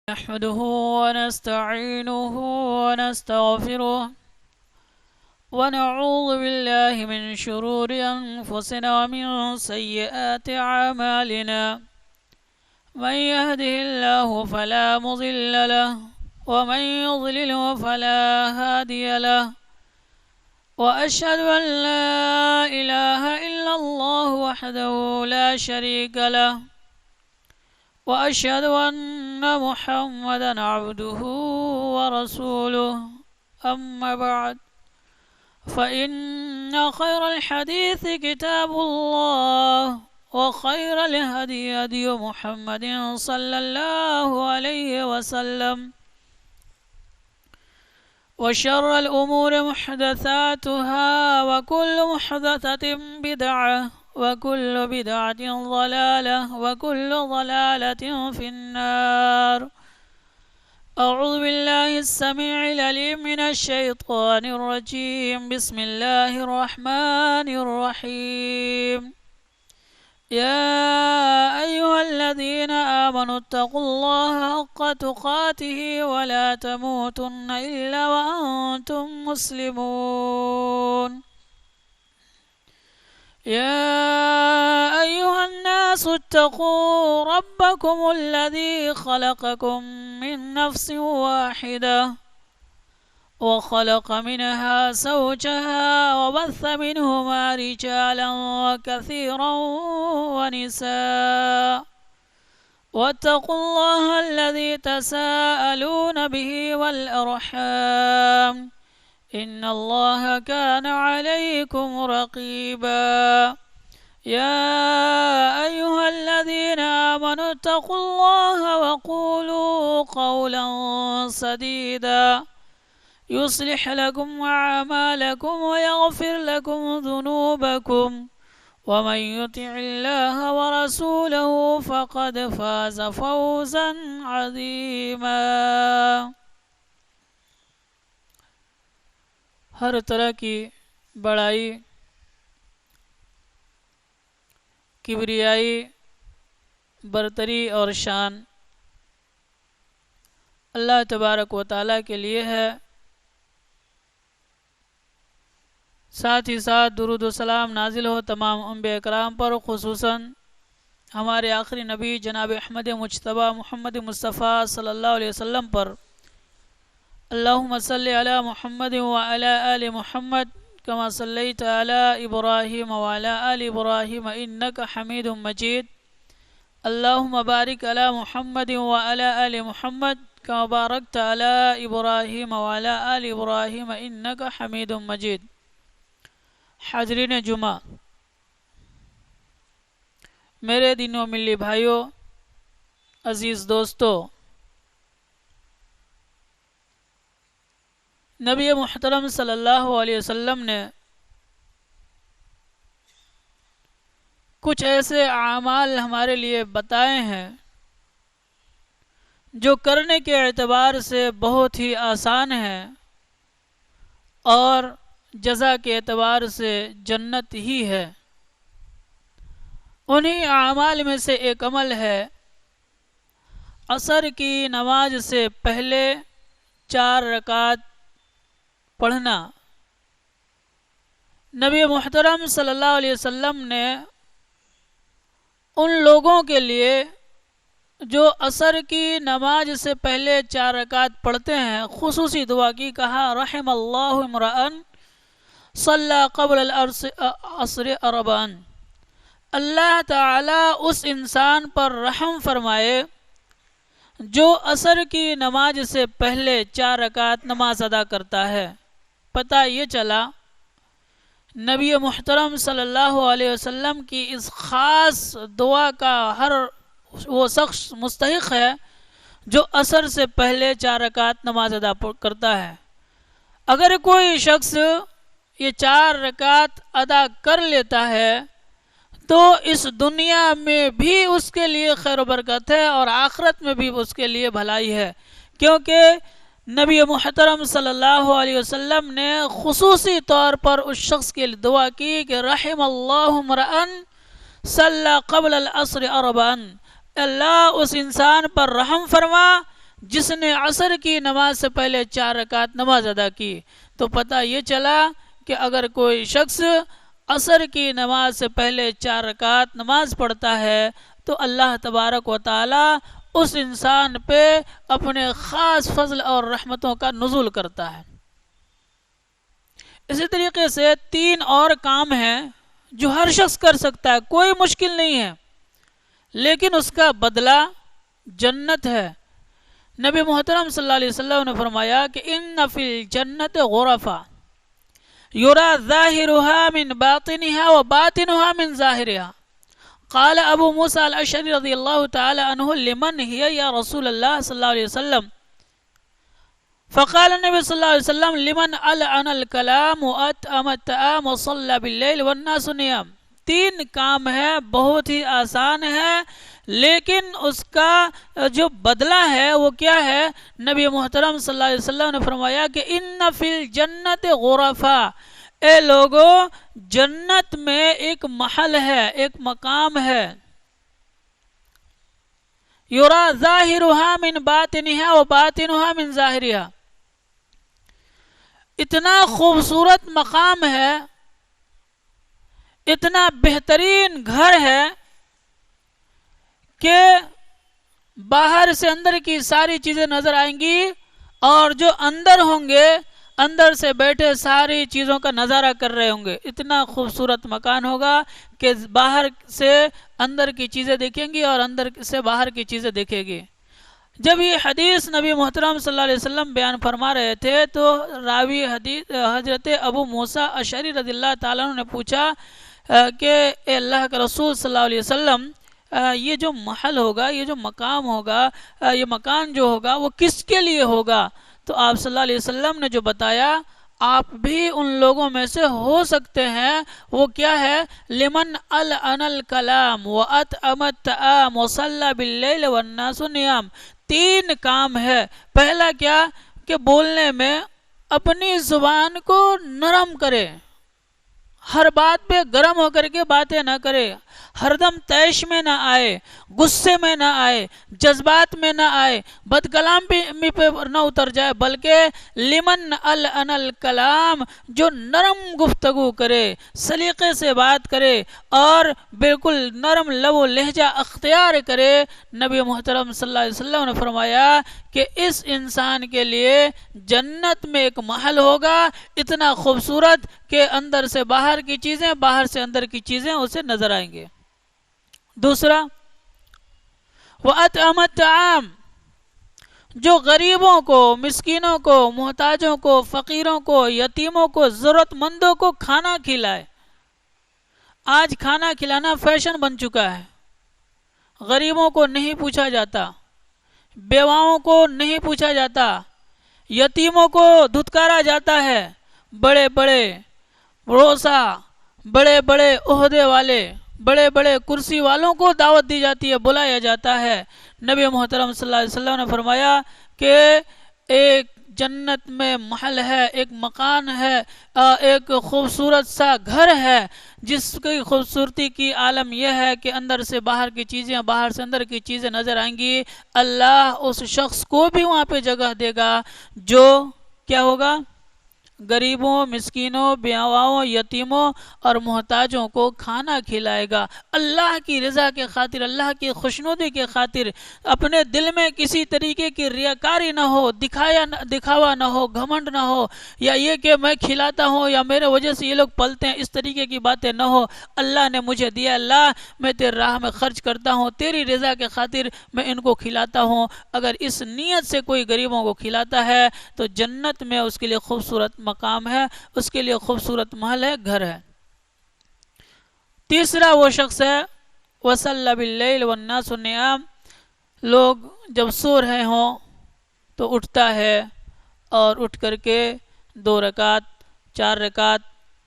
نحمده ونستعينه ونستغفره ونعوذ بالله من شرور أنفسنا ومن سيئات أعمالنا من يهده الله فلا مضل له ومن يضلله فلا هادي له وأشهد أن لا إله إلا الله وحده لا شريك له وأشهد أن محمدا عبده ورسوله أما بعد فإن خير الحديث كتاب الله وخير الهدي هدي محمد صلى الله عليه وسلم وشر الأمور محدثاتها وكل محدثة بدعة وكل بدعة ضلالة وكل ضلالة في النار. أعوذ بالله السميع العليم من الشيطان الرجيم. بسم الله الرحمن الرحيم. يا أيها الذين آمنوا اتقوا الله حق تقاته ولا تموتن إلا وأنتم مسلمون. يا أيها الناس اتقوا ربكم الذي خلقكم من نفس واحدة وخلق منها زوجها وبث منهما رجالا كثيرا ونساء واتقوا الله الذي تساءلون به والأرحام إن الله كان عليكم رقيبا. يا أيها الذين آمنوا اتقوا الله وقولوا قولا سديدا يصلح لكم أعمالكم ويغفر لكم ذنوبكم ومن يطع الله ورسوله فقد فاز فوزا عظيما. ہر طرح کی بڑائی، کبریائی، برتری اور شان اللہ تبارک و تعالیٰ کے لیے ہے. ساتھ ہی ساتھ درود و سلام نازل ہو تمام انبیاء اکرام پر، خصوصاً ہمارے آخری نبی جناب احمد مجتبیٰ محمد مصطفیٰ صلی اللہ علیہ وسلم پر. اللہم صلی علی محمد وعلی آل محمد کما صلیت علی ابراہیم وعلی آل ابراہیم انک حمید مجید. اللہم بارک علی محمد وعلی آل محمد کما بارکت علی ابراہیم وعلی آل ابراہیم انک حمید مجید. حاضرین جمعہ، میرے دین و ملی بھائیوں، عزیز دوستو، نبی محترم صلی اللہ علیہ وسلم نے کچھ ایسے اعمال ہمارے لیے بتائے ہیں جو کرنے کے اعتبار سے بہت ہی آسان ہیں اور جزا کے اعتبار سے جنت ہی ہے. انہی اعمال میں سے ایک عمل ہے عصر کی نماز سے پہلے 4 رکعت پڑھنا. نبی محترم صلی اللہ علیہ وسلم نے ان لوگوں کے لیے جو عصر کی نماز سے پہلے 4 رکعت پڑھتے ہیں خصوصی دعا کی. کہا رحم اللہ امرأن صلی قبل العصر اربعا. اللہ تعالی اس انسان پر رحم فرمائے جو عصر کی نماز سے پہلے 4 رکعت نماز ادا کرتا ہے. پتہ یہ چلا نبی محترم صلی اللہ علیہ وسلم کی اس خاص دعا کا ہر وہ شخص مستحق ہے جو عصر سے پہلے 4 رکعت نماز ادا کرتا ہے. اگر کوئی شخص یہ 4 رکعت ادا کر لیتا ہے تو اس دنیا میں بھی اس کے لیے خیر و برکت ہے اور آخرت میں بھی اس کے لیے بھلائی ہے، کیونکہ نبی محترم صلی اللہ علیہ وسلم نے خصوصی طور پر اس شخص کے لیے دعا کی کہ رحم اللہ امرأن صلی قبل العصر اربعا. اللہ اس انسان پر رحم فرما جس نے عصر کی نماز سے پہلے 4 رکعت نماز ادا کی۔ تو پتہ یہ چلا کہ اگر کوئی شخص عصر کی نماز سے پہلے 4 رکعت نماز پڑھتا ہے تو اللہ تبارک و تعالی اس انسان پہ اپنے خاص فضل اور رحمتوں کا نزول کرتا ہے۔ اسی طریقے سے 3 اور کام ہیں جو ہر شخص کر سکتا ہے، کوئی مشکل نہیں ہے، لیکن اس کا بدلہ جنت ہے۔ نبی محترم صلی اللہ علیہ وسلم نے فرمایا کہ ان فی الجنت غرفا یرا ظاہرها من باطنها وباطنها من ظاہرها۔ قال ابو موسیٰ الاشعری رضی اللہ تعالی عنہ لمن هي یا رسول اللہ صلی اللہ علیہ وسلم؟ فقال النبی صلی اللہ علیہ وسلم لمن العن الکلام واتعم الطعام وصلى باللیل والناس نیام۔ 3 کام ہے، بہت ہی آسان ہے، لیکن اس کا جو بدلہ ہے وہ کیا ہے؟ نبی محترم صلی اللہ علیہ وسلم نے فرمایا کہ ان فی الجنت غرفا، اے لوگو جنت میں ایک محل ہے، ایک مقام ہے، یرا ظاہرها من باطنها وباطنها من ظاہرها، اتنا خوبصورت مقام ہے، اتنا بہترین گھر ہے کہ باہر سے اندر کی ساری چیزیں نظر آئیں گی، اور جو اندر ہوں گے اندر سے بیٹھے ساری چیزوں کا نظارہ کر رہے ہوں گے۔ اتنا خوبصورت مکان ہوگا کہ باہر سے اندر کی چیزیں دیکھیں گی اور اندر سے باہر کی چیزیں دیکھیں گی۔ جب یہ حدیث نبی محترم صلی اللہ علیہ وسلم بیان فرما رہے تھے تو راوی حدیث حضرت ابو موسیٰ اشعری رضی اللہ تعالیٰ عنہ نے پوچھا کہ اے اللہ کے رسول صلی اللہ علیہ وسلم، یہ جو محل ہوگا، یہ جو مقام ہوگا، یہ مکان جو ہوگا وہ کس کے لیے ہوگا؟ تو آپ صلی اللہ علیہ وسلم نے جو بتایا، آپ بھی ان لوگوں میں سے ہو سکتے ہیں۔ وہ کیا ہے؟ لمن العن الکلام واطعم الطعام وصلی باللیل والناس نیام۔ 3 کام ہے۔ پہلا کیا کہ بولنے میں اپنی زبان کو نرم کرے، ہر بات پہ گرم ہو کر کے باتیں نہ کرے، ہر دم طیش میں نہ آئے، غصے میں نہ آئے، جذبات میں نہ آئے، بد کلامی پہ نہ اتر جائے، بلکہ لمن العن الکلام، جو نرم گفتگو کرے، سلیقے سے بات کرے اور بالکل نرم لب و لہجہ اختیار کرے۔ نبی محترم صلی اللہ علیہ وسلم نے فرمایا کہ اس انسان کے لیے جنت میں ایک محل ہوگا، اتنا خوبصورت کہ اندر سے باہر کی چیزیں، باہر سے اندر کی چیزیں اسے نظر آئیں گے۔ دوسرا وَأَطْعَمَ الطَّعَامَ، جو غریبوں کو، مسکینوں کو، محتاجوں کو، فقیروں کو، یتیموں کو، ضرورت مندوں کو کھانا کھلائے۔ آج کھانا کھلانا فیشن بن چکا ہے، غریبوں کو نہیں پوچھا جاتا، بیواؤں کو نہیں پوچھا جاتا، یتیموں کو دھتکارا جاتا ہے، بڑے بڑے روسا، بڑے بڑے عہدے والے، بڑے بڑے کرسی والوں کو دعوت دی جاتی ہے، بلایا جاتا ہے۔ نبی محترم صلی اللہ علیہ وسلم نے فرمایا کہ ایک جنت میں محل ہے، ایک مکان ہے، ایک خوبصورت سا گھر ہے، جس کی خوبصورتی کی عالم یہ ہے کہ اندر سے باہر کی چیزیں، باہر سے اندر کی چیزیں نظر آئیں گی۔ اللہ اس شخص کو بھی وہاں پہ جگہ دے گا جو کیا ہوگا؟ غریبوں، مسکینوں، بیواؤں، یتیموں اور محتاجوں کو کھانا کھلائے گا۔ اللہ کی رضا کے خاطر، اللہ کی خوشنودی کے خاطر، اپنے دل میں کسی طریقے کی ریاکاری نہ ہو، دکھاوا نہ ہو، گھمنڈ نہ ہو، یا یہ کہ میں کھلاتا ہوں یا میرے وجہ سے یہ لوگ پلتے ہیں، اس طریقے کی باتیں نہ ہو۔ اللہ نے مجھے دیا، اللہ میں تیری راہ میں خرچ کرتا ہوں، تیری رضا کے خاطر میں ان کو کھلاتا ہوں۔ اگر اس نیت سے کوئی غریبوں کو کھلاتا ہے تو جنت میں اس کے لیے خوبصورت مقام ہے، اس کے لیے خوبصورت محل ہے، گھر ہے۔ تیسرا وہ شخص ہے وَصَلَّ بِاللَّيْلِ وَالنَّاسُ نِيَامٌ، لوگ جب سو رہے ہوں تو اٹھتا ہے اور اٹھ کر کے 2 رکعت 4 رکعت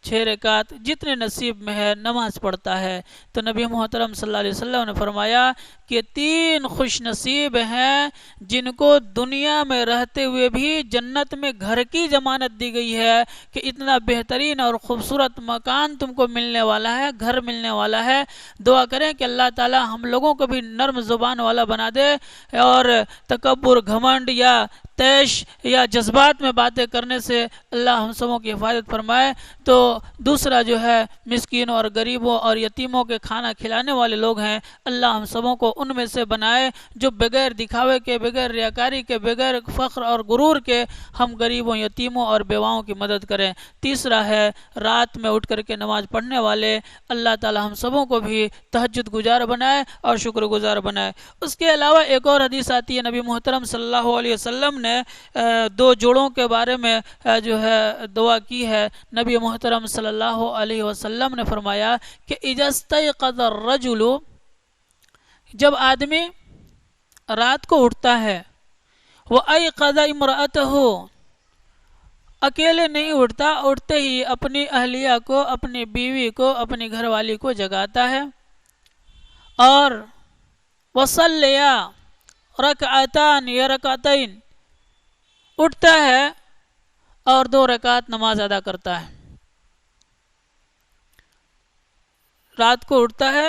6 رکعت جتنے نصیب میں ہے نماز پڑھتا ہے۔ تو نبی محترم صلی اللہ علیہ وسلم نے فرمایا کہ 3 خوش نصیب ہیں جن کو دنیا میں رہتے ہوئے بھی جنت میں گھر کی ضمانت دی گئی ہے کہ اتنا بہترین اور خوبصورت مکان تم کو ملنے والا ہے، گھر ملنے والا ہے۔ دعا کریں کہ اللہ تعالی ہم لوگوں کو بھی نرم زبان والا بنا دے اور تکبر، گھمنڈ یا تیش یا جذبات میں باتیں کرنے سے اللہ ہم سبوں کی حفاظت فرمائے۔ تو دوسرا جو ہے مسکینوں اور غریبوں اور یتیموں کے کھانا کھلانے والے لوگ ہیں، اللہ ہم سبوں کو ان میں سے بنائے جو بغیر دکھاوے کے، بغیر ریاکاری کے، بغیر فخر اور غرور کے ہم غریبوں، یتیموں اور بیواؤں کی مدد کریں۔ تیسرا ہے رات میں اٹھ کر کے نماز پڑھنے والے، اللہ تعالی ہم سبوں کو بھی تہجد گزار بنائے اور شکر گزار بنائے۔ اس کے علاوہ ایک اور حدیث آتی ہے، نبی محترم صلی اللہ علیہ وسلم نے 2 جوڑوں کے بارے میں جو ہے دعا کی ہے۔ نبی محترم صلی اللہ علیہ وسلم نے فرمایا کہ اذا استيقظ الرجل، جب آدمی رات کو اٹھتا ہے، وأيقظ امرأته، اکیلے نہیں اٹھتا، اٹھتے ہی اپنی اہلیہ کو، اپنی بیوی کو، اپنی گھر والی کو جگاتا ہے، اور وصلیا رکعتان یا رکعتین، اٹھتا ہے اور 2 رکعت نماز ادا کرتا ہے۔ رات کو اٹھتا ہے،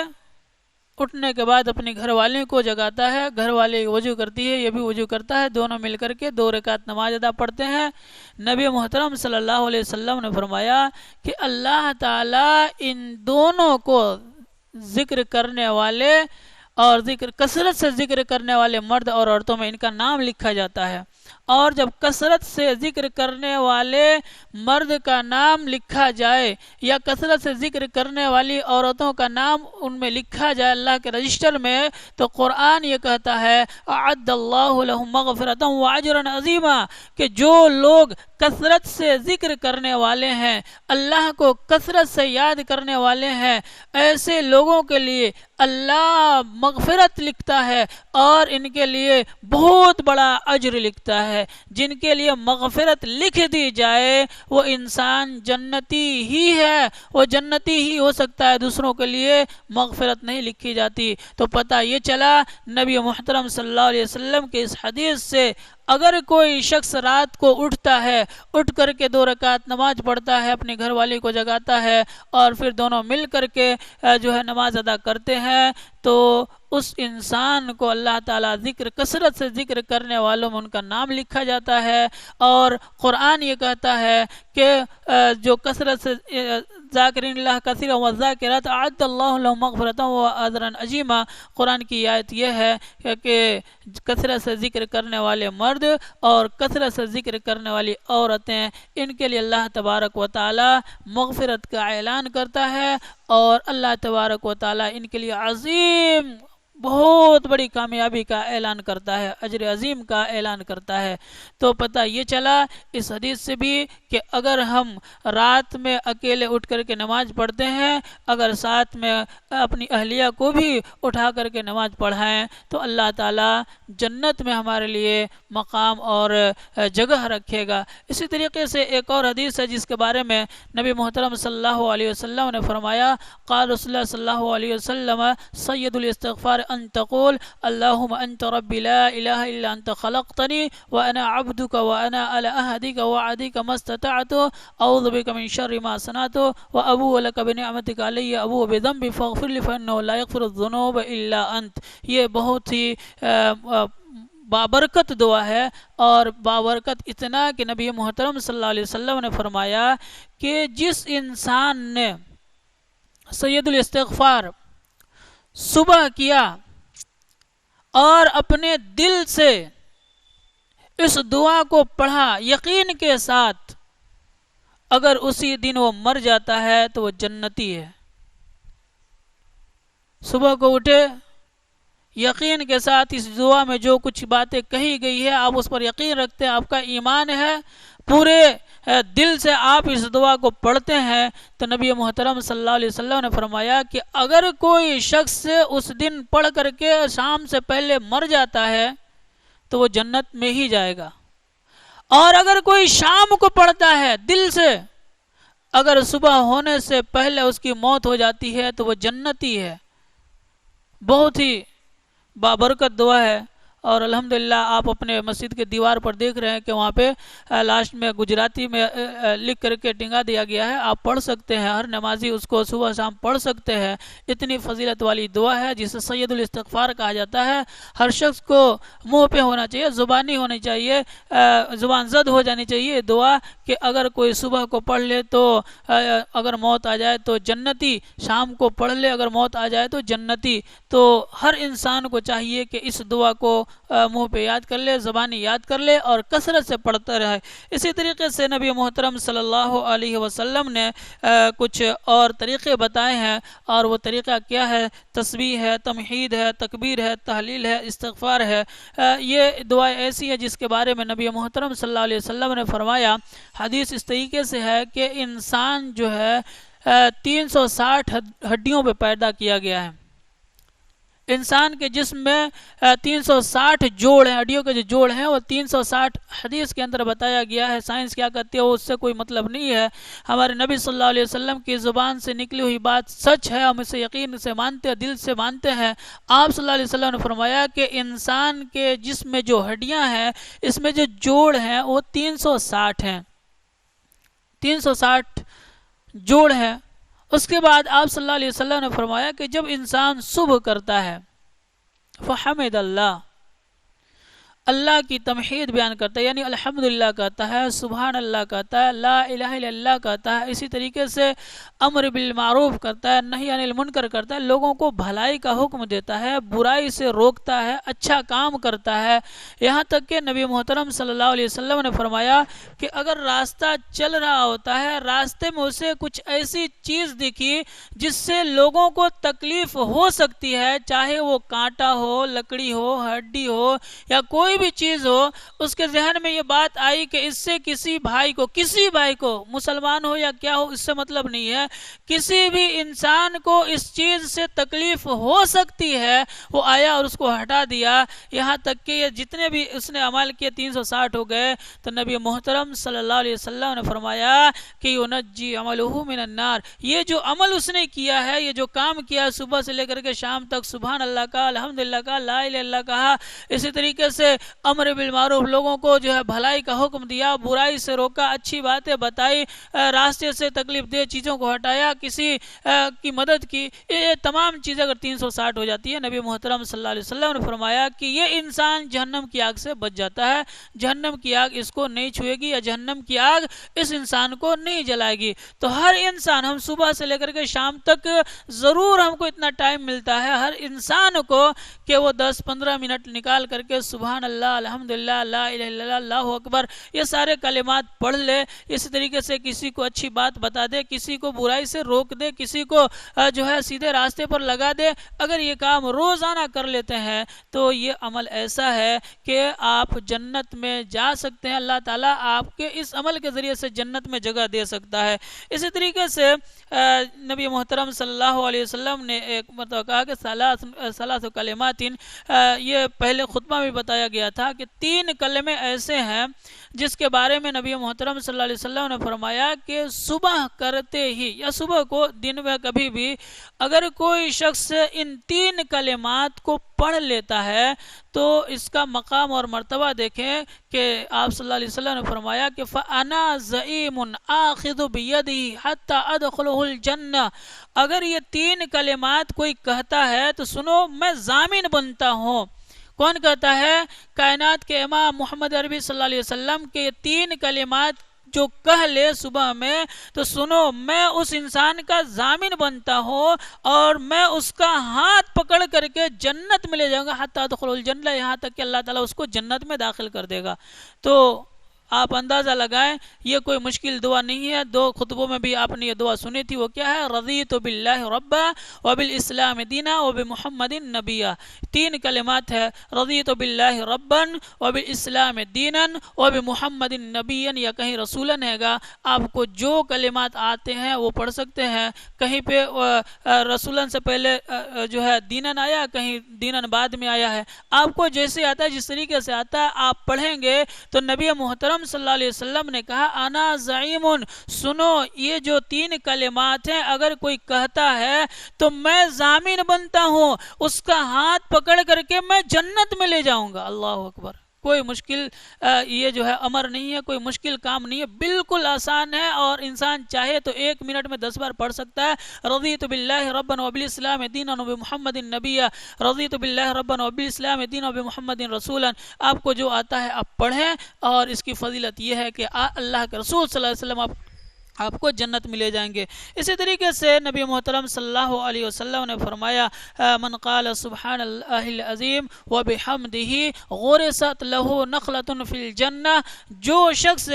اٹھنے کے بعد اپنی گھر والی کو جگاتا ہے، گھر والی وضو کرتی ہے، یہ بھی وضو کرتا ہے، دونوں مل کر کے 2 رکعت نماز ادا پڑھتے ہیں۔ نبی محترم صلی اللہ علیہ وسلم نے فرمایا کہ اللہ تعالی ان دونوں کو ذکر کرنے والے اور کثرت سے ذکر کرنے والے مرد اور عورتوں میں ان کا نام لکھا جاتا ہے، اور جب کثرت سے ذکر کرنے والے مرد کا نام لکھا جائے یا کثرت سے ذکر کرنے والی عورتوں کا نام ان میں لکھا جائے اللہ کے رجسٹر میں، تو قرآن یہ کہتا ہے اعد اللہ لہم مغفرۃ واجرا عظیما، کہ جو لوگ کثرت سے ذکر کرنے والے ہیں، اللہ کو کثرت سے یاد کرنے والے ہیں، ایسے لوگوں کے لیے اللہ مغفرت لکھتا ہے اور ان کے لیے بہت بڑا اجر لکھتا ہے۔ جن کے لیے مغفرت لکھ دی جائے وہ انسان جنتی ہی ہے، وہ جنتی ہی ہو سکتا ہے، دوسروں کے لیے مغفرت نہیں لکھی جاتی۔ تو پتہ یہ چلا نبی محترم صلی اللہ علیہ وسلم کے اس حدیث سے، اگر کوئی شخص رات کو اٹھتا ہے، اٹھ کر کے 2 رکعت نماز پڑھتا ہے، اپنی گھر والی کو جگاتا ہے اور پھر دونوں مل کر کے جو ہے نماز ادا کرتے ہیں، تو اس انسان کو اللہ تعالیٰ کثرت سے ذکر کرنے والوں میں ان کا نام لکھا جاتا ہے۔ اور قرآن یہ کہتا ہے کہ جو کثرت سے ذاکرین اللہ کثیرا والذاکرات اعد اللہ لہم مغفرۃ واجرا عظیما، قرآن کی آیت یہ ہے کہ کثرت سے ذکر کرنے والے مرد اور کثرت سے ذکر کرنے والی عورتیں، ان کے لیے اللہ تبارک و تعالی مغفرت کا اعلان کرتا ہے، اور اللہ تبارک و تعالی ان کے لیے عظیم، بہت بڑی کامیابی کا اعلان کرتا ہے، اجر عظیم کا اعلان کرتا ہے۔ تو پتہ یہ چلا اس حدیث سے بھی کہ اگر ہم رات میں اکیلے اٹھ کر کے نماز پڑھتے ہیں، اگر ساتھ میں اپنی اہلیہ کو بھی اٹھا کر کے نماز پڑھائیں، تو اللہ تعالیٰ جنت میں ہمارے لیے مقام اور جگہ رکھے گا۔ اسی طریقے سے ایک اور حدیث ہے جس کے بارے میں نبی محترم صلی اللہ علیہ وسلم نے فرمایا، قال رسول اللہ صلی اللہ علیہ وسلم سید الاستغفار ان تقول اللهم انت ربي لا اله الا انت خلقتني وانا عبدك وانا على عهدك ووعدك ما استطعت اعوذ بك من شر ما صنعت وابوء لك بنعمتك علي ابوء بذنبي فاغفر لي فانه لا يغفر الذنوب الا انت۔ یہ بہت ہی بابرکت دعا ہے، اور بابرکت اتنا کہ نبی محترم صلی اللہ علیہ وسلم نے فرمایا کہ جس انسان نے سید الاستغفار صبح کیا اور اپنے دل سے اس دعا کو پڑھا یقین کے ساتھ، اگر اسی دن وہ مر جاتا ہے تو وہ جنتی ہے۔ صبح کو اٹھے، یقین کے ساتھ اس دعا میں جو کچھ باتیں کہی گئی ہے آپ اس پر یقین رکھتے ہیں، آپ کا ایمان ہے، پورے دل سے آپ اس دعا کو پڑھتے ہیں، تو نبی محترم صلی اللہ علیہ وسلم نے فرمایا کہ اگر کوئی شخص اس دن پڑھ کر کے شام سے پہلے مر جاتا ہے تو وہ جنت میں ہی جائے گا، اور اگر کوئی شام کو پڑھتا ہے دل سے، اگر صبح ہونے سے پہلے اس کی موت ہو جاتی ہے تو وہ جنتی ہے. بہت ہی بابرکت دعا ہے. اور الحمدللہ آپ اپنے مسجد کے دیوار پر دیکھ رہے ہیں کہ وہاں پہ لاسٹ میں گجراتی میں لکھ کر کے ٹنگا دیا گیا ہے. آپ پڑھ سکتے ہیں, ہر نمازی اس کو صبح شام پڑھ سکتے ہیں. اتنی فضیلت والی دعا ہے جسے سید الاستغفار کہا جاتا ہے. ہر شخص کو منہ پہ ہونا چاہیے, زبانی ہونی چاہیے, زبان زد ہو جانی چاہیے دعا کہ اگر کوئی صبح کو پڑھ لے تو اگر موت آ جائے تو جنتی, شام کو پڑھ لے اگر موت آ جائے تو جنتی. تو ہر انسان کو چاہیے کہ اس دعا کو منہ پہ یاد کر لے, زبانی یاد کر لے اور کثرت سے پڑھتا رہے. اسی طریقے سے نبی محترم صلی اللہ علیہ وسلم نے کچھ اور طریقے بتائے ہیں, اور وہ طریقہ کیا ہے؟ تسبیح ہے, تمحید ہے, تکبیر ہے, تحلیل ہے, استغفار ہے. یہ دعائیں ایسی ہے جس کے بارے میں نبی محترم صلی اللہ علیہ وسلم نے فرمایا. حدیث اس طریقے سے ہے کہ انسان جو ہے 360 ہڈیوں پہ پیدا کیا گیا ہے. انسان کے جسم میں 360 جوڑ ہیں, ہڈیوں کے جو جوڑ ہیں وہ 360 حدیث کے اندر بتایا گیا ہے. سائنس کیا کہتی ہے اس سے کوئی مطلب نہیں ہے. ہمارے نبی صلی اللہ علیہ وسلم کی زبان سے نکلی ہوئی بات سچ ہے, ہم اسے یقین سے مانتے ہیں, دل سے مانتے ہیں. آپ صلی اللہ علیہ وسلم نے فرمایا کہ انسان کے جسم میں جو ہڈیاں ہیں اس میں جو جوڑ ہیں وہ 360 ہیں, 360 جوڑ ہیں. اس کے بعد آپ صلی اللہ علیہ وسلم نے فرمایا کہ جب انسان صبح کرتا ہے فحمد اللہ, اللہ کی تمحید بیان کرتا ہے, یعنی الحمدللہ کہتا ہے, سبحان اللہ کہتا ہے, لا الہ الا اللہ کہتا ہے. اسی طریقے سے امر بالمعروف کرتا ہے, نہی عن المنکر کرتا ہے, لوگوں کو بھلائی کا حکم دیتا ہے, برائی سے روکتا ہے, اچھا کام کرتا ہے. یہاں تک کہ نبی محترم صلی اللہ علیہ وسلم نے فرمایا کہ اگر راستہ چل رہا ہوتا ہے, راستے میں اسے کچھ ایسی چیز دکھی جس سے لوگوں کو تکلیف ہو سکتی ہے, چاہے وہ کانٹا ہو, لکڑی ہو, ہڈی ہو یا کوئی بھی چیز ہو, اس کے ذہن میں یہ بات آئی کہ اس سے کسی بھائی کو مسلمان ہو یا کیا ہو اس سے مطلب نہیں ہے, کسی بھی انسان کو اس چیز سے تکلیف ہو سکتی ہے, وہ آیا اور اس کو ہٹا دیا. یہاں تک کہ یہ جتنے بھی اس نے عمل کیے 360 ہو گئے. تو نبی محترم صلی اللہ علیہ وسلم نے فرمایا کہ ینجی عملہ من النار, یہ جو عمل اس نے کیا ہے, یہ جو کام کیا صبح سے لے کر کے شام تک, سبحان اللہ کا, الحمدللہ کا, لا الہ الا اللہ کہا, اسی طریقے سے امر بالمعروف, لوگوں کو جو ہے بھلائی کا حکم دیا, برائی سے روکا, اچھی باتیں بتائی, راستے سے تکلیف دہ چیزوں کو ہٹایا, کسی کی مدد کی, یہ تمام چیزیں اگر 360 ہو جاتی ہے, نبی محترم صلی اللہ علیہ وسلم نے فرمایا کہ یہ انسان جہنم کی آگ سے بچ جاتا ہے, جہنم کی آگ اس کو نہیں چھوئے گی, یا جہنم کی آگ اس انسان کو نہیں جلائے گی. تو ہر انسان, ہم صبح سے لے کر کے شام تک ضرور ہم کو اتنا ٹائم ملتا ہے ہر انسان کو کہ وہ 10-15 منٹ نکال کر کے سبحان اللہ, الحمدللہ, لا الہ الا اللہ, اللہ اکبر, یہ سارے کلمات پڑھ لے. اسی طریقے سے کسی کو اچھی بات بتا دے, کسی کو برائی سے روک دے, کسی کو جو ہے سیدھے راستے پر لگا دے. اگر یہ کام روزانہ کر لیتے ہیں تو یہ عمل ایسا ہے کہ آپ جنت میں جا سکتے ہیں. اللہ تعالیٰ آپ کے اس عمل کے ذریعے سے جنت میں جگہ دے سکتا ہے. اسی طریقے سے نبی محترم صلی اللہ علیہ وسلم نے ایک مرتبہ کہا کہ ثلاث کلمات, یہ پہلے خطبہ میں بتایا گیا تھا کہ 3 کلمے ایسے ہیں جس کے بارے میں نبی محترم صلی اللہ علیہ وسلم نے فرمایا کہ صبح کرتے ہی یا صبح کو دن میں کبھی بھی اگر کوئی شخص ان 3 کلمات کو پڑھ لیتا ہے تو اس کا مقام اور مرتبہ دیکھیں کہ آپ صلی اللہ علیہ وسلم نے فرمایا کہ فَأَنَا زَعِيمٌ آخِذُ بِيَدِهِ حَتَّى أَدْخُلُهُ الْجَنَّةِ, اگر یہ 3 کلمات کوئی کہتا ہے تو سنو میں ضامن بنتا ہوں. کون کہتا ہے؟ کائنات کے امام محمد عربی صلی اللہ علیہ وسلم کے 3 کلمات جو کہہ لے صبح میں, تو سنو میں اس انسان کا ضامن بنتا ہوں اور میں اس کا ہاتھ پکڑ کر کے جنت میں لے جاؤں گا. حتی ادخل الجنہ, یہاں تک کہ اللہ تعالیٰ اس کو جنت میں داخل کر دے گا. تو آپ اندازہ لگائیں, یہ کوئی مشکل دعا نہیں ہے. 2 خطبوں میں بھی آپ نے یہ دعا سنی تھی. وہ کیا ہے؟ رضیت باللہ ربا وبالاسلام دینا وبمحمد نبیا. 3 کلمات ہے, رضیت باللہ ربا وبالاسلام دینا وبمحمد نبیا, یا کہیں رسولن ہے گا. آپ کو جو کلمات آتے ہیں وہ پڑھ سکتے ہیں. کہیں پہ رسولن سے پہلے جو ہے دینن آیا, کہیں دینن بعد میں آیا ہے. آپ کو جیسے آتا ہے, جس طریقے سے آتا ہے آپ پڑھیں گے تو نبی محترم محترم صلی اللہ علیہ وسلم نے کہا انا زعیم، سنو یہ جو 3 کلمات ہیں اگر کوئی کہتا ہے تو میں ضامن بنتا ہوں، اس کا ہاتھ پکڑ کر کے میں جنت میں لے جاؤں گا۔ اللہ اکبر! کوئی مشکل یہ جو ہے امر نہیں ہے، کوئی مشکل کام نہیں ہے، بالکل آسان ہے، اور انسان چاہے تو 1 منٹ میں 10 بار پڑھ سکتا ہے۔ رضیت باللہ ربا وبالاسلام دینا وبمحمد نبیا، رضیت باللہ ربا وبالاسلام دینا وبمحمد رسولا۔ آپ کو جو آتا ہے آپ پڑھیں، اور اس کی فضیلت یہ ہے کہ اللہ کے رسول صلی اللہ علیہ وسلم آپ کو جنت میں لے جائیں گے۔ اسی طریقے سے نبی محترم صلی اللہ علیہ وسلم نے فرمایا من قال سبحان اللہ العظیم وبحمدہ غرست لہ نخلۃ فی الجنہ، جو شخص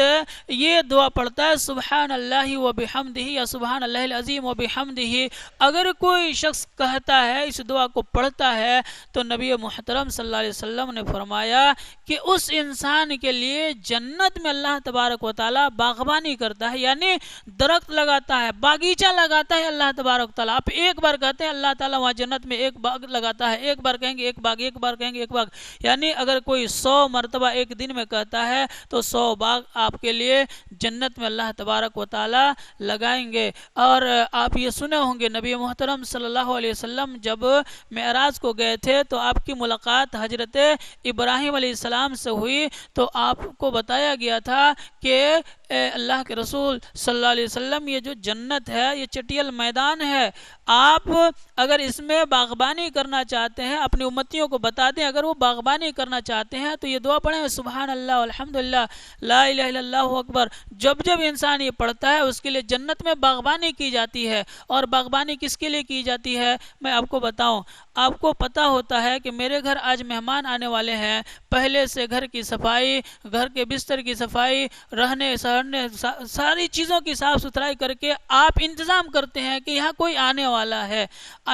یہ دعا پڑھتا ہے سبحان اللہ وبحمدہ یا سبحان اللہ العظیم وبحمدہ، اگر کوئی شخص کہتا ہے اس دعا کو پڑھتا ہے تو نبی محترم صلی اللہ علیہ وسلم نے فرمایا کہ اس انسان کے لیے جنت میں اللہ تبارک و تعالی باغبانی کرتا ہے، یعنی درخت لگاتا ہے، باغیچہ لگاتا ہے اللہ تبارک تعالیٰ۔ آپ ایک بار کہتے ہیں اللہ تعالیٰ وہاں جنت میں ایک باغ لگاتا ہے، ایک بار کہیں گے ایک باغ، ایک بار کہیں گے ایک باغ، یعنی اگر کوئی 100 مرتبہ ایک دن میں کہتا ہے تو 100 باغ آپ کے لیے جنت میں اللہ تبارک و تعالیٰ لگائیں گے۔ اور آپ یہ سنے ہوں گے نبی محترم صلی اللہ علیہ وسلم جب معراج کو گئے تھے تو آپ کی ملاقات حضرت ابراہیم علیہ السلام سے ہوئی، تو آپ کو بتایا گیا تھا کہ اللہ کے رسول صلی اللہ علیہ وسلم یہ جو جنت ہے یہ چٹیل میدان ہے، آپ اگر اس میں باغبانی کرنا چاہتے ہیں اپنی امتیوں کو بتا دیں، اگر وہ باغبانی کرنا چاہتے ہیں تو یہ دعا پڑھیں سبحان اللہ الحمدللہ لا الہ الا اللہ اکبر۔ جب جب انسان یہ پڑھتا ہے اس کے لیے جنت میں باغبانی کی جاتی ہے۔ اور باغبانی کس کے لیے کی جاتی ہے میں آپ کو بتاؤں، آپ کو پتہ ہوتا ہے کہ میرے گھر آج مہمان آنے والے ہیں، پہلے سے گھر کی صفائی، گھر کے بستر کی صفائی، رہنے سہرنے ساری چیزوں کی صاف ستھرائی کر کے آپ انتظام کرتے ہیں کہ یہاں کوئی آنے والا ہے،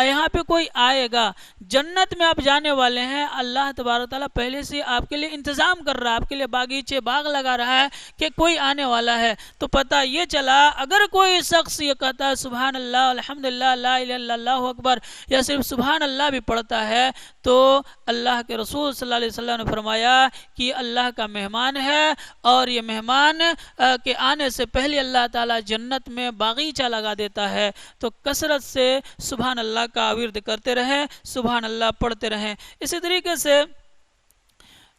یہاں پہ کوئی آئے گا، جنت میں آپ جانے والے ہیں، اللہ تبارک تعالیٰ پہلے سے آپ کے لیے انتظام کر رہا ہے، آپ کے لیے باغیچے باغ لگا رہا ہے کہ کوئی آنے والا ہے۔ تو پتہ یہ چلا اگر کوئی شخص یہ کہتا ہے سبحان اللہ الحمدللہ لا الہ الا اللہ اکبر، یا صرف سبحان اللہ بھی پڑھتا ہے، تو اللہ کے رسول صلی اللہ علیہ وسلم نے فرمایا کہ اللہ کا مہمان ہے، اور یہ مہمان کے آنے سے پہلے اللہ تعالیٰ جنت میں باغیچہ لگا دیتا ہے۔ تو کثرت سے سبحان اللہ کا ورد کرتے رہیں، سبحان اللہ پڑھتے رہیں۔ اسی طریقے سے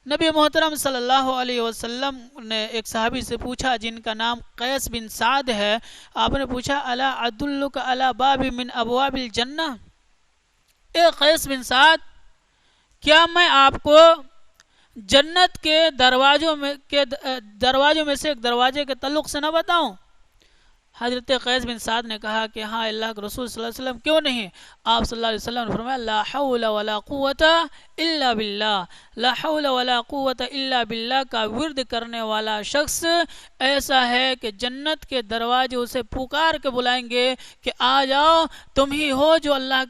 نبی محترم صلی اللہ علیہ وسلم نے ایک صحابی سے پوچھا جن کا نام قیس بن سعد ہے، آپ نے پوچھا الا ادلک علی باب من ابواب الجنہ، اے قیس بن سعد کیا میں آپ کو جنت کے دروازوں میں سے ایک دروازے کے تعلق سے نہ بتاؤں؟ حضرت قیس بن سعد نے کہا کہ ہاں اللہ کے رسول صلی اللہ علیہ وسلم کیوں نہیں؟ آپ صلی اللہ علیہ وسلم نے فرمایا لا حول ولا قوت الا باللہ، لا حول ولا قوت الا باللہ کا ورد کرنے والا شخص ایسا ہے کہ جنت کے دروازے اسے پکار کے بلائیں گے کہ آ جاؤ، تم ہی ہو جو اللہ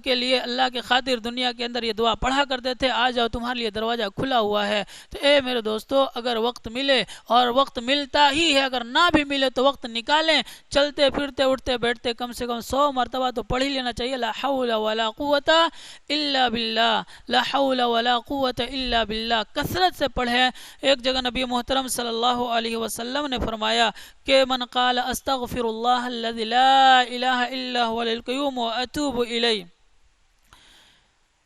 کے لیے اللہ کے خاطر دنیا کے اندر یہ دعا پڑھا کرتے تھے، آ جاؤ تمہارے لیے دروازہ کھلا ہوا ہے۔ تو اے میرے دوستو اگر وقت ملے، اور وقت ملتا ہی ہے، اگر نہ بھی ملے تو وقت نکالیں، چلتے پھرتے اٹھتے بیٹھتے کم سے کم 100 مرتبہ تو پڑھ ہی لینا چاہیے لا حول ولا قوت الا باللہ، لا حول ولا قوت الا باللہ، کثرت سے پڑھیں۔ ایک جگہ نبی محترم صلی اللہ علیہ وسلم نے فرمایا کہ من قال استغفر اللہ الذی لا الہ الا هو القیوم واتوب الیہ،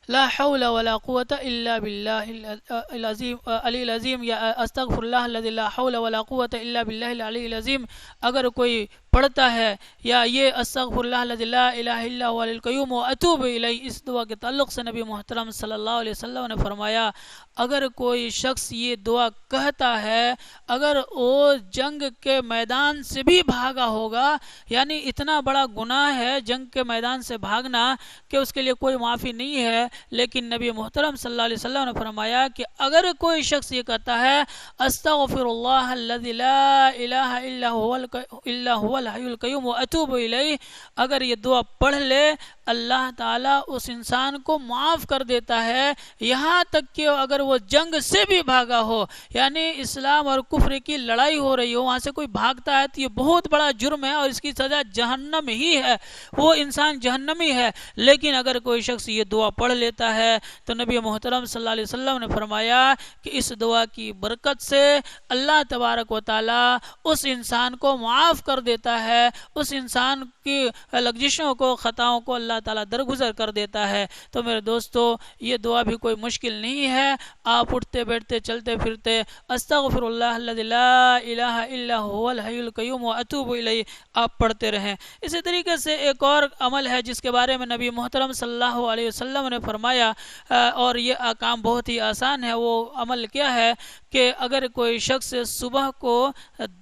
لا حول ولا قوت الا باللہ العلی العظیم، یا استغفر اللہ الذی لا حول ولا قوت الا باللہ العلی العظیم، اگر کوئی پڑھتا ہے، یا یہ استغفر اللہ الذی لا الہ الا هو القیوم واتوب الیہ، اس دعا کے تعلق سے نبی محترم صلی اللہ علیہ وسلم نے فرمایا اگر کوئی شخص یہ دعا کہتا ہے، اگر وہ جنگ کے میدان سے بھی بھاگا ہوگا، یعنی اتنا بڑا گناہ ہے جنگ کے میدان سے بھاگنا کہ اس کے لیے کوئی معافی نہیں ہے، لیکن نبی محترم صلی اللہ علیہ وسلم نے فرمایا کہ اگر کوئی شخص یہ کہتا ہے استغفر اللہ الذی لا الہ الا هو الحی القیوم واتوب الیہ، اگر یہ دعا پڑھ لے اللہ تعالیٰ اس انسان کو معاف کر دیتا ہے، یہاں تک کہ اگر وہ جنگ سے بھی بھاگا ہو، یعنی اسلام اور کفر کی لڑائی ہو رہی ہو، وہاں سے کوئی بھاگتا ہے تو یہ بہت بڑا جرم ہے اور اس کی سزا جہنم ہی ہے، وہ انسان جہنمی ہے۔ لیکن اگر کوئی شخص یہ دعا پڑھ لیتا ہے تو نبی محترم صلی اللہ علیہ وسلم نے فرمایا کہ اس دعا کی برکت سے اللہ تبارک و تعالی اس انسان کو معاف کر دیتا ہے، اس انسان کی لغزشوں کو، خطاؤں کو اللہ تعالیٰ درگزر کر دیتا ہے۔ تو میرے دوستو، یہ دعا بھی کوئی مشکل نہیں ہے، آپ اٹھتے بیٹھتے چلتے پھرتے استغفر اللہ الذی لا الہ الا هو الحی القیوم واتوب الیہ آپ پڑھتے رہیں۔ اسی طریقے سے ایک اور عمل ہے جس کے بارے میں نبی محترم صلی اللہ علیہ وسلم نے فرمایا، اور یہ کام بہت ہی آسان ہے۔ وہ عمل کیا ہے کہ اگر کوئی شخص صبح کو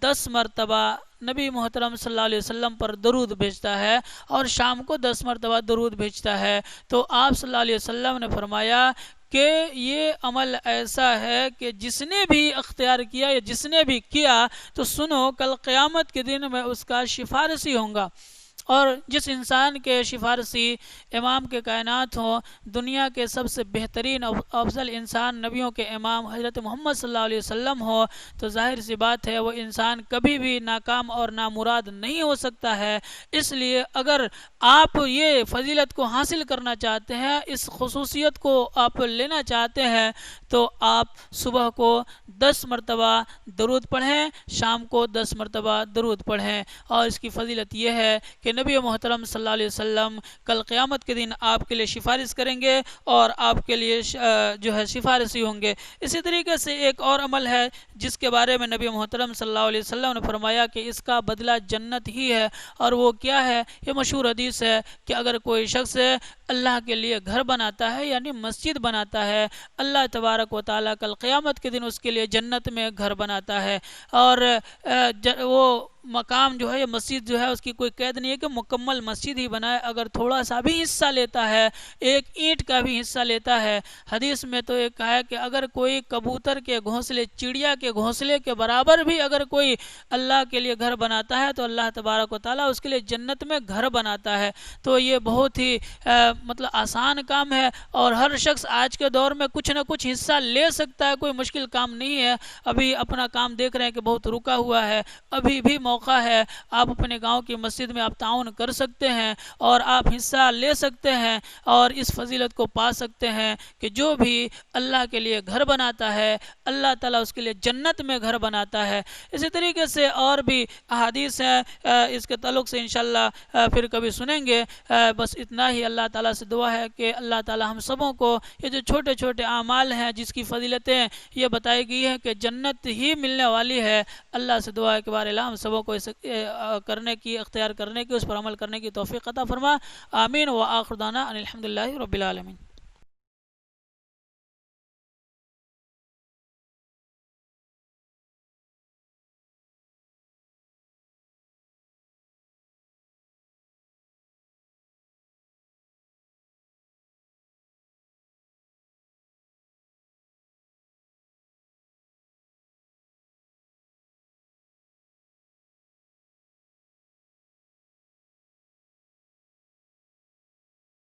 10 مرتبہ نبی محترم صلی اللہ علیہ وسلم پر درود بھیجتا ہے اور شام کو 10 مرتبہ درود بھیجتا ہے، تو آپ صلی اللہ علیہ وسلم نے فرمایا کہ یہ عمل ایسا ہے کہ جس نے بھی اختیار کیا یا جس نے بھی کیا تو سنو، کل قیامت کے دن میں اس کا سفارشی ہوں گا۔ اور جس انسان کے سفارشی امام کے کائنات ہوں، دنیا کے سب سے بہترین افضل انسان نبیوں کے امام حضرت محمد صلی اللہ علیہ وسلم ہو، تو ظاہر سی بات ہے وہ انسان کبھی بھی ناکام اور نامراد نہیں ہو سکتا ہے۔ اس لیے اگر آپ یہ فضیلت کو حاصل کرنا چاہتے ہیں، اس خصوصیت کو آپ لینا چاہتے ہیں، تو آپ صبح کو 10 مرتبہ درود پڑھیں، شام کو 10 مرتبہ درود پڑھیں، اور اس کی فضیلت یہ ہے کہ نبی محترم صلی اللہ علیہ وسلم کل قیامت کے دن آپ کے لیے سفارش کریں گے اور آپ کے لیے جو ہے سفارشی ہوں گے۔ اسی طریقے سے ایک اور عمل ہے جس کے بارے میں نبی محترم صلی اللہ علیہ وسلم نے فرمایا کہ اس کا بدلہ جنت ہی ہے، اور وہ کیا ہے؟ یہ مشہور حدیث ہے کہ اگر کوئی شخص اللہ کے لیے گھر بناتا ہے، یعنی مسجد بناتا ہے، اللہ تبارک و تعالیٰ کل قیامت کے دن اس کے لیے جنت میں گھر بناتا ہے، اور وہ مقام جو ہے، یہ مسجد جو ہے، اس کی کوئی قید نہیں ہے کہ مکمل مسجد ہی بنائے، اگر تھوڑا سا بھی حصہ لیتا ہے، ایک اینٹ کا بھی حصہ لیتا ہے۔ حدیث میں تو ایک کہا ہے کہ اگر کوئی کبوتر کے گھونسلے، چڑیا کے گھونسلے کے برابر بھی اگر کوئی اللہ کے لیے گھر بناتا ہے تو اللہ تبارک و تعالیٰ اس کے لیے جنت میں گھر بناتا ہے۔ تو یہ بہت ہی مطلب آسان کام ہے، اور ہر شخص آج کے دور میں کچھ نہ کچھ حصہ لے سکتا ہے، کوئی مشکل کام نہیں ہے۔ ابھی اپنا کام دیکھ رہے ہیں کہ بہت رکا ہوا ہے، ابھی بھی موقع ہے، آپ اپنے گاؤں کی مسجد میں آپ تعاون کر سکتے ہیں اور آپ حصہ لے سکتے ہیں اور اس فضیلت کو پا سکتے ہیں کہ جو بھی اللہ کے لیے گھر بناتا ہے، اللہ تعالیٰ اس کے لیے جنت میں گھر بناتا ہے۔ اسی طریقے سے اور بھی احادیث ہیں، اس کے تعلق سے انشاءاللہ پھر کبھی سنیں گے۔ بس اتنا ہی اللہ تعالیٰ سے دعا ہے کہ اللہ تعالیٰ ہم سبوں کو یہ جو چھوٹے چھوٹے اعمال ہیں جس کی فضیلتیں یہ بتائی گئی ہیں کہ جنت ہی ملنے والی ہے، اللہ سے دعا ہے کہ بار الہ ہم سبوں کو کرنے کی، اختیار کرنے کی، اس پر عمل کرنے کی توفیق عطا فرما۔ آمین۔ وآخر دعوانا ان الحمد للہ رب العالمین۔